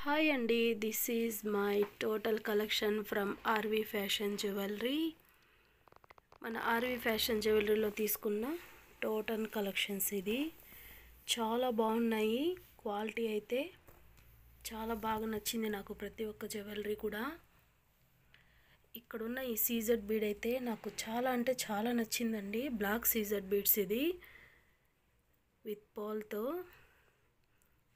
Hi అండి, this is my total collection from RV fashion jewellery. మన RV fashion జ్యువెలరీలో తీసుకున్న టోటల్ కలెక్షన్స్ ఇది. చాలా బాగున్నాయి. క్వాలిటీ అయితే చాలా బాగా నచ్చింది నాకు, ప్రతి ఒక్క జ్యువెలరీ కూడా. ఇక్కడున్న ఈ సీజెడ్ బీడ్ అయితే నాకు చాలా అంటే చాలా నచ్చిందండి. బ్లాక్ సీజెడ్ బీడ్స్ ఇది విత్ పాల్తో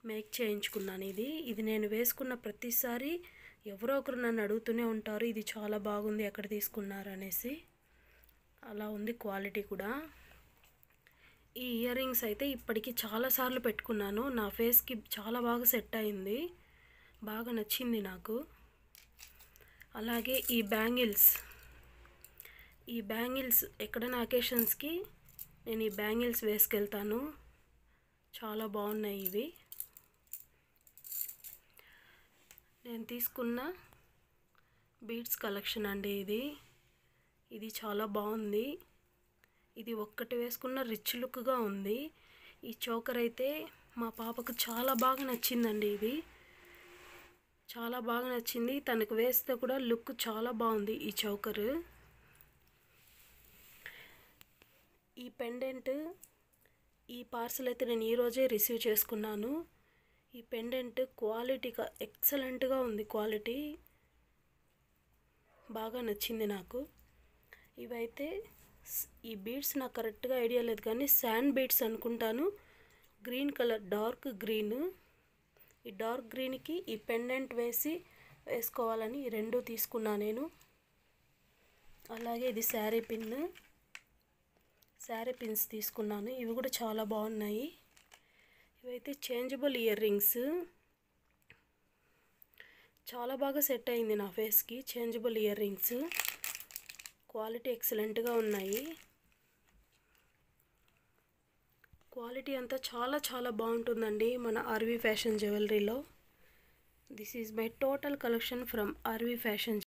మేక్ చేయించుకున్నాను. ఇది నేను వేసుకున్న ప్రతిసారి ఎవరో ఒకరు నన్ను అడుగుతూనే ఉంటారు, ఇది చాలా బాగుంది, ఎక్కడ తీసుకున్నారు అనేసి. అలా ఉంది క్వాలిటీ కూడా. ఈ ఇయర్ రింగ్స్ అయితే ఇప్పటికీ చాలాసార్లు పెట్టుకున్నాను. నా ఫేస్కి చాలా బాగా సెట్ అయింది, బాగా నచ్చింది నాకు. అలాగే ఈ బ్యాంగిల్స్ ఎక్కడైనా అకేషన్స్కి నేను ఈ బ్యాంగిల్స్ వేసుకెళ్తాను. చాలా బాగున్నాయి ఇవి. నేను తీసుకున్న బీడ్స్ కలెక్షన్ అండి ఇది చాలా బాగుంది. ఇది ఒక్కటి వేసుకున్న రిచ్ లుక్గా ఉంది. ఈ చోకర్ అయితే మా పాపకు చాలా బాగా నచ్చిందండి. ఇది చాలా బాగా నచ్చింది, తనకు వేస్తే కూడా లుక్ చాలా బాగుంది ఈ చోకర్. ఈ పెండెంట్, ఈ పార్సల్ అయితే నేను ఈరోజే రిసీవ్ చేసుకున్నాను. ఈ పెండెంట్ క్వాలిటీగా ఎక్సలెంట్గా ఉంది. క్వాలిటీ బాగా నచ్చింది నాకు. ఇవైతే ఈ బీడ్స్ నాకు కరెక్ట్గా ఐడియా లేదు, కానీ శాండ్ బీడ్స్ అనుకుంటాను. Green colour, dark green. ఈ డార్క్ గ్రీన్కి ఈ పెండెంట్ వేసుకోవాలని ఈ రెండు తీసుకున్నా నేను. అలాగే ఇది శారీ పిన్స్ తీసుకున్నాను. ఇవి కూడా చాలా బాగున్నాయి. ఇవైతే చేంజబుల్ ఇయర్ రింగ్స్, చాలా బాగా సెట్ అయింది నా ఫేస్కి. చేంజబుల్ ఇయర్ రింగ్స్ క్వాలిటీ ఎక్సలెంట్గా ఉన్నాయి. క్వాలిటీ అంతా చాలా చాలా బాగుంటుందండి మన ఆర్వి ఫ్యాషన్ జ్యువెలరీలో. This is my total collection from RV fashion.